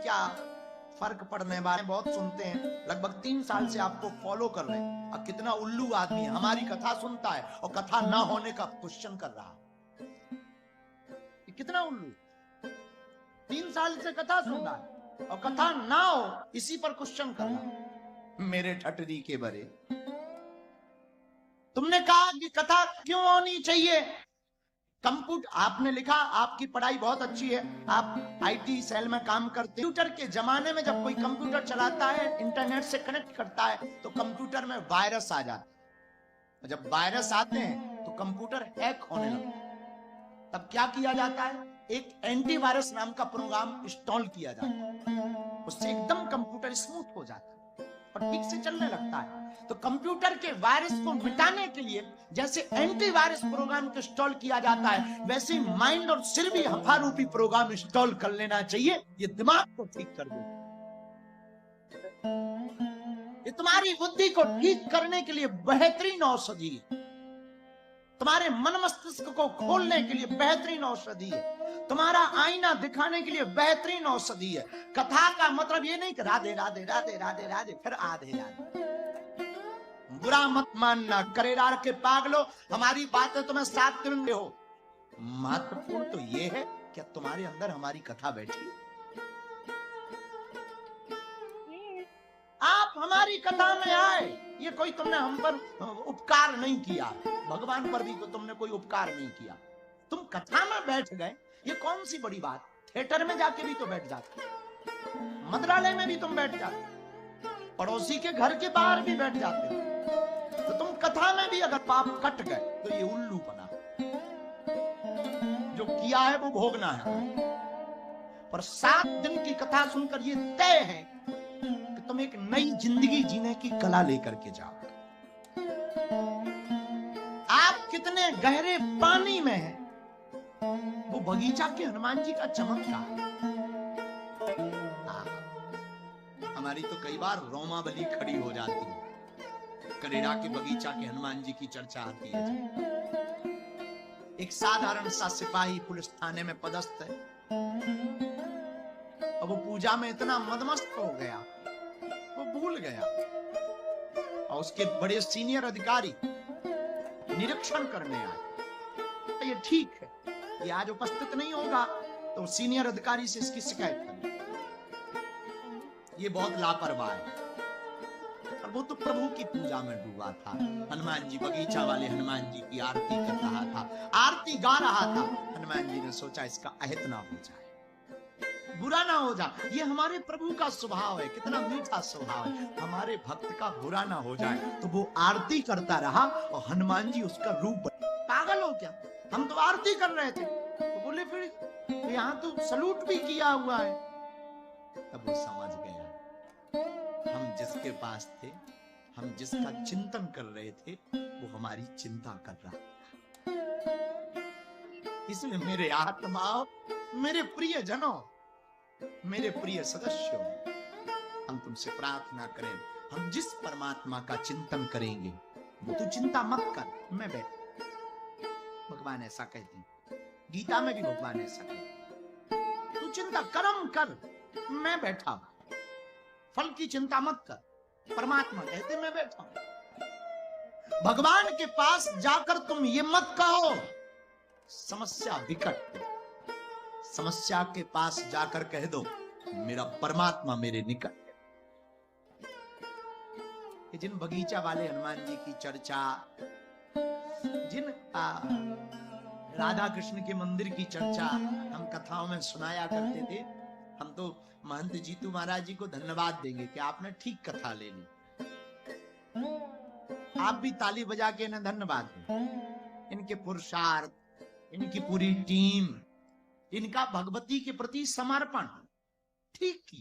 क्या फर्क पड़ने वाले, बहुत सुनते हैं, लगभग 3 साल से आपको फॉलो कर रहे हैं। अब कितना उल्लू आदमी है, हमारी कथा सुनता है और कथा ना होने का क्वेश्चन कर रहा है। कितना उल्लू, 3 साल से कथा सुन रहा है और कथा ना हो इसी पर क्वेश्चन कर रहा है। मेरे ठटरी के बरे, तुमने कहा कि कथा क्यों होनी चाहिए? कंप्यूटर, आपने लिखा आपकी पढ़ाई बहुत अच्छी है, आप आईटी सेल में काम करते हैं। कंप्यूटर के जमाने में जब कोई कंप्यूटर चलाता है, इंटरनेट से कनेक्ट करता है, तो कंप्यूटर में वायरस आ जाता है। जब वायरस आते हैं तो कंप्यूटर हैक होने लगता है। तब क्या किया जाता है? एक एंटीवायरस नाम का प्रोग्राम इंस्टॉल किया जाता है। उससे एकदम कंप्यूटर स्मूथ हो जाता है और ठीक से चलने लगता है। तो कंप्यूटर के वायरस को मिटाने के लिए जैसे एंटीवायरस प्रोग्राम को इंस्टॉल किया जाता है, वैसे माइंड और सिर भी हफारूपी प्रोग्राम इंस्टॉल कर लेना चाहिए। ये दिमाग को ठीक कर दे, ये तुम्हारी बुद्धि को ठीक करने के लिए बेहतरीन औषधि है, तुम्हारे मन मस्तिष्क को खोलने के लिए बेहतरीन औषधि है, तुम्हारा आईना दिखाने के लिए बेहतरीन औषधि है। कथा का मतलब ये नहीं कि राधे राधे राधे राधे राधे फिर आधे राधे। बुरा मत मानना, करेरार के पागलो, हमारी बातें तुम्हें साथ दिन हो। महत्वपूर्ण तो ये है कि तुम्हारे अंदर हमारी कथा बैठी। आप हमारी कथा में आए, ये कोई तुमने हम पर उपकार नहीं किया, भगवान पर भी तो तुमने कोई उपकार नहीं किया। तुम कथा में बैठ गए, ये कौन सी बड़ी बात? थिएटर में जाके भी तो बैठ जाते, मंत्रालय में भी तुम बैठ जाते, पड़ोसी के घर के बाहर भी बैठ जाते। तो तुम कथा में भी अगर पाप कट गए तो ये उल्लू बना, जो किया है वो भोगना है। पर 7 दिन की कथा सुनकर ये तय है कि तुम एक नई जिंदगी जीने की कला लेकर के जाओ। आप कितने गहरे पानी में हैं, वो बगीचा के हनुमान जी का चमत्कार। हमारी तो कई बार रोमावली खड़ी हो जाती है, करेरा के बगीचा के हनुमान जी की चर्चा आती है। एक साधारण सा सिपाही पुलिस थाने में पदस्थ है, और वो पूजा में इतना मदमस्त हो गया वो भूल गया, और उसके बड़े सीनियर अधिकारी निरीक्षण करने आए। ये ठीक है, ये आज उपस्थित नहीं होगा, तो सीनियर अधिकारी से इसकी शिकायत करें, ये बहुत लापरवाह है। और वो तो प्रभु की पूजा में डूबा था। हनुमान जी, बगीचा वाले हनुमान जी की आरती कर रहा था, आरती गा रहा था। हनुमान जी ने सोचा इसका अहित ना हो जाए, बुरा ना हो जाए। ये हमारे प्रभु का स्वभाव है, कितना मीठा स्वभाव है, हमारे भक्त का बुरा ना हो जाए। तो वो आरती करता रहा और हनुमान जी उसका रूप बने। पागल हो क्या, हम तो आरती कर रहे थे। तो बोले फिर यहाँ तो सलूट भी किया हुआ है। तब वो समझ गया, हम जिसके पास थे, हम जिसका चिंतन कर रहे थे, वो हमारी चिंता कर रहा था। इसलिए मेरे आत्माओं, मेरे प्रिय जनों, मेरे प्रिय सदस्यों, हम तुमसे प्रार्थना करें, हम जिस परमात्मा का चिंतन करेंगे वो तू चिंता मत कर, मैं बैठ। भगवान ऐसा कहते हैं, गीता में भी भगवान ऐसा कहते हैं, तू चिंता कर्म कर, मैं बैठा, फल की चिंता मत कर। परमात्मा कहते मैं बैठा हूं। भगवान के पास जाकर तुम ये मत कहो समस्या विकट, समस्या के पास जाकर कह दो मेरा परमात्मा मेरे निकट। जिन बगीचा वाले हनुमान जी की चर्चा, जिन राधा कृष्ण के मंदिर की चर्चा हम कथाओं में सुनाया करते थे, हम तो महंत जीतू महाराज जी को धन्यवाद देंगे कि आपने ठीक कथा ले ली। आप भी ताली बजा के इन्हें धन्यवाद दें। इनके पुरुषार्थ, इनकी पूरी टीम, इनका भगवती के प्रति समर्पण ठीक की।